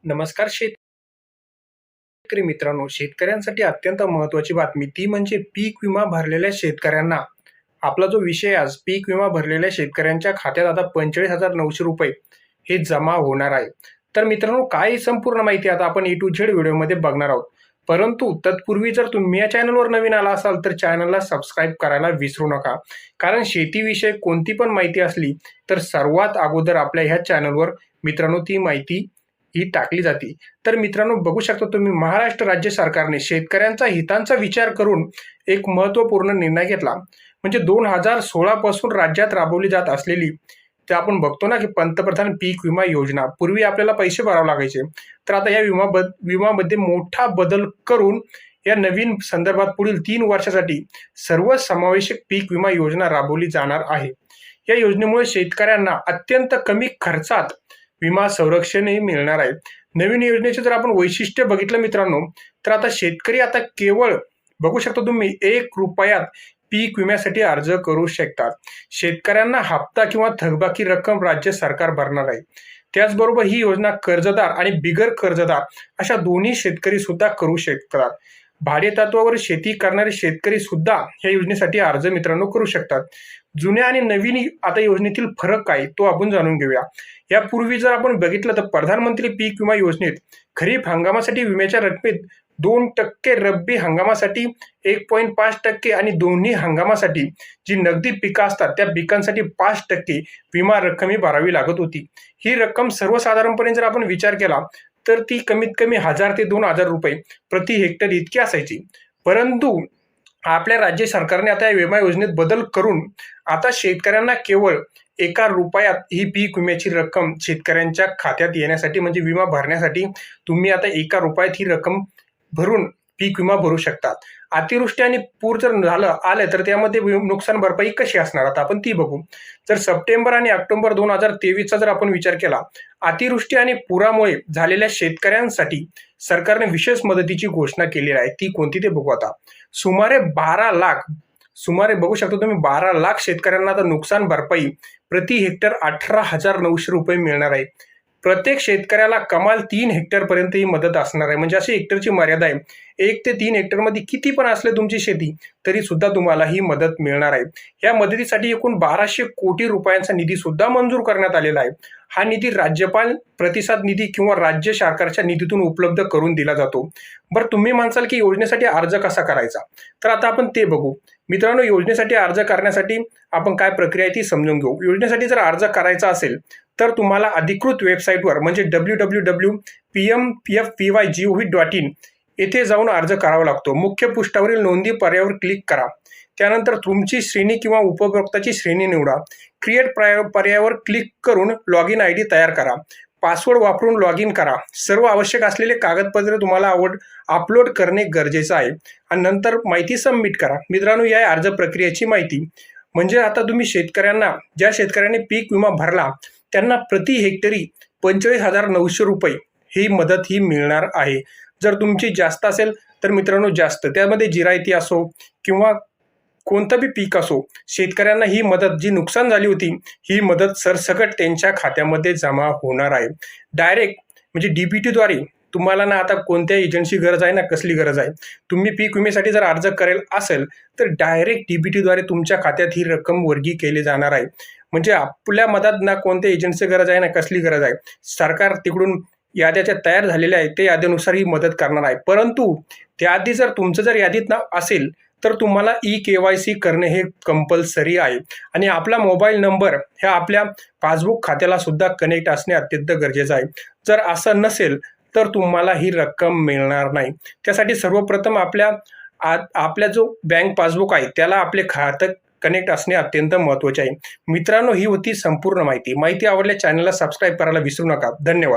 नमस्कार शेतकरी मित्रांनो, शेतकऱ्यांसाठी अत्यंत महत्त्वाची बातमी ती म्हणजे पीक विमा भरलेल्या शेतकऱ्यांना. आपला जो विषय आज पीक विमा भरलेल्या शेतकऱ्यांच्या खात्यात आता 45,900 रुपये हे जमा होणार आहे. तर मित्रांनो, काय संपूर्ण माहिती आता आपण A to Z व्हिडिओमध्ये बघणार आहोत. परंतु तत्पूर्वी जर तुम्ही या चॅनलवर नवीन आला असाल तर चॅनलला सबस्क्राईब करायला विसरू नका. कारण शेतीविषयक कोणती पण माहिती असली तर सर्वात अगोदर आपल्या ह्या चॅनलवर मित्रांनो ती माहिती ही टाकली जाते. तर मित्रांनो, बघू शकता तुम्ही, महाराष्ट्र राज्य सरकारने शेतकऱ्यांचा हितांचा विचार करून एक महत्त्वपूर्ण निर्णय घेतला. म्हणजे 2016 पासून राज्यात राबवली जात असलेली ते आपण बघतो ना की पंतप्रधान पीक विमा योजना. पूर्वी आपल्याला पैसे भरावे लागायचे, तर आता या विमामध्ये मोठा बदल करून या नवीन संदर्भात पुढील 3 वर्षासाठी सर्वसमावेशक पीक विमा योजना राबवली जाणार आहे. या योजनेमुळे शेतकऱ्यांना अत्यंत कमी खर्चात विमा संरक्षणही मिळणार आहे. नवीन योजनेचे जर आपण वैशिष्ट्य बघितलं मित्रांनो, तर आता शेतकरी आता केवळ बघू शकता तुम्ही 1 रुपयात पीक विम्यासाठी अर्ज करू शकतात. शेतकऱ्यांना हप्ता किंवा थकबाकी रक्कम राज्य सरकार भरणार आहे. त्याचबरोबर ही योजना कर्जदार आणि बिगर कर्जदार अशा दोन्ही शेतकरी सुद्धा करू शकतात. भाडे तत्वावर शेती करणारे शेतकरी सुद्धा या योजनेसाठी अर्ज मित्रांनो करू शकतात. जुन्या आणि नवीन आता योजनेतील फरक काय तो आपण जाणून घेऊया. यापूर्वी जर आपण बघितलं तर प्रधानमंत्री पीक विमा योजनेत खरीप हंगामासाठी विम्याच्या रकमेत 2%, रब्बी हंगामासाठी 1.5% आणि दोन्ही हंगामासाठी जी नगदी पिकं असतात त्या पिकांसाठी 5% विमा रक्कम ही भरावी लागत होती. ही रक्कम सर्वसाधारणपणे जर आपण विचार केला तर ती कमीत कमी 1,000 ते 2,000 रुपये प्रति हेक्टर इतकी असायची. परंतु आपल्या राज्य सरकारने आता या विमा योजनेत बदल करून आता शेतकऱ्यांना केवळ 1 रुपयात ही पीक विम्याची रक्कम शेतकऱ्यांच्या खात्यात येण्यासाठी म्हणजे विमा भरण्यासाठी तुम्ही आता 1 रुपयात ही रक्कम भरून पीक विमा भरू शकतात. अतिवृष्टी आणि पूर जर आले तर त्यामध्ये नुकसान भरपाई कशी असणार आता आपण ती बघू. जर सप्टेंबर आणि ऑक्टोबर 2023चा जर आपण विचार केला, अतिवृष्टी आणि पुरामुळे झालेल्या शेतकऱ्यांसाठी सरकारने विशेष मदतीची घोषणा केलेली आहे. ती कोणती ते बघू आता. सुमारे बघू शकता तुम्ही 12 लाख शेतकऱ्यांना आता नुकसान भरपाई प्रति हेक्टर 18,900 रुपये मिळणार आहे. प्रत्येक शेतकऱ्याला कमाल 3 हेक्टर पर्यंत ही मदत असणार आहे. म्हणजे अशी हेक्टरची मर्यादा आहे. 1 ते 3 हेक्टर मध्ये किती पण असले तुमची शेती तरी सुद्धा तुम्हाला ही मदत मिळणार आहे. या मदतीसाठी एकूण 1200 कोटी रुपयांचा निधी सुद्धा मंजूर करण्यात आलेला आहे. हा निधी राज्यपाल प्रतिसाद निधी किंवा राज्य सरकारच्या निधीतून उपलब्ध करून दिला जातो. बरं, तुम्ही म्हणसाल की योजनेसाठी अर्ज कसा करायचा, तर आता आपण ते बघू. मित्रांनो, योजनेसाठी अर्ज करण्यासाठी आपण काय प्रक्रिया आहे ती समजून घेऊ. योजनेसाठी जर अर्ज करायचा असेल तर तुम्हाला अधिकृत वेबसाईटवर म्हणजे www.pmfpygov.in येथे जाऊन अर्ज करावा लागतो. मुख्य पृष्ठावरील नोंदी पर्यायावर क्लिक करा. त्यानंतर तुमची श्रेणी किंवा उपभोक्ताची श्रेणी निवडा. क्रिएट पर्यायावर क्लिक करून लॉग इन ID तयार करा. पासवर्ड वापरून लॉग इन करा. सर्व आवश्यक असलेले कागदपत्रे तुम्हाला अपलोड करणे गरजेचं आहे आणि नंतर माहिती सबमिट करा. मित्रांनो, या अर्ज प्रक्रियेची माहिती म्हणजे आता तुम्ही ज्या शेतकऱ्याने पीक विमा भरला त्यांना प्रति हेक्टरी 45,900 रुपये ही मदत ही मिळणार आहे. जर तुमची जास्त असेल तर मित्रांनो जास्त, त्यामध्ये जिरायती असो किंवा कोणतं बी पीक असो, शेतकऱ्यांना ही मदत जी नुकसान झाली होती ही मदत सरसकट त्यांच्या खात्यामध्ये जमा होणार आहे. डायरेक्ट म्हणजे DBTद्वारे. तुम्हाला ना आता कोणत्या एजंटची गरज आहे ना कसली गरज आहे. तुम्ही पीक विम्यासाठी जर अर्ज करेल असेल तर डायरेक्ट DBTद्वारे तुमच्या खात्यात ही रक्कम वर्गी केली जाणार आहे. म्हणजे आपल्या मदत ना कोणत्या एजंटची गरज आहे ना कसली गरज आहे. सरकार तिकडून याद्या तयार झालेल्या आहेत ते यादीनुसार ही मदत करणार आहे. परंतु त्याआधी जर तुमचं जर यादीत नाव असेल तर तुम्हाला KYC करणे हे कंपल्सरी आहे आणि आपला मोबाईल नंबर हे आपल्या पासबुक खात्याला सुद्धा कनेक्ट असणे अत्यंत गरजेचं आहे. जर असं नसेल तर तुम्हाला ही रक्कम मिळणार नाही. त्यासाठी सर्वप्रथम आपल्या जो बँक पासबुक आहे त्याला आपले खातं कनेक्ट असणे अत्यंत महत्त्वाचे आहे. मित्रांनो, ही होती संपूर्ण माहिती आवडल्या चॅनलला सबस्क्राईब करायला विसरू नका. धन्यवाद.